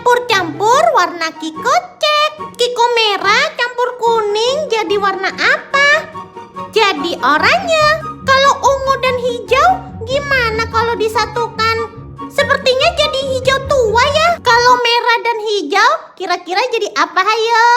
Campur-campur warna Kiko cek. Kiko merah campur kuning jadi warna apa? Jadi oranye. Kalau ungu dan hijau gimana kalau disatukan? Sepertinya jadi hijau tua ya. Kalau merah dan hijau kira-kira jadi apa, hayo?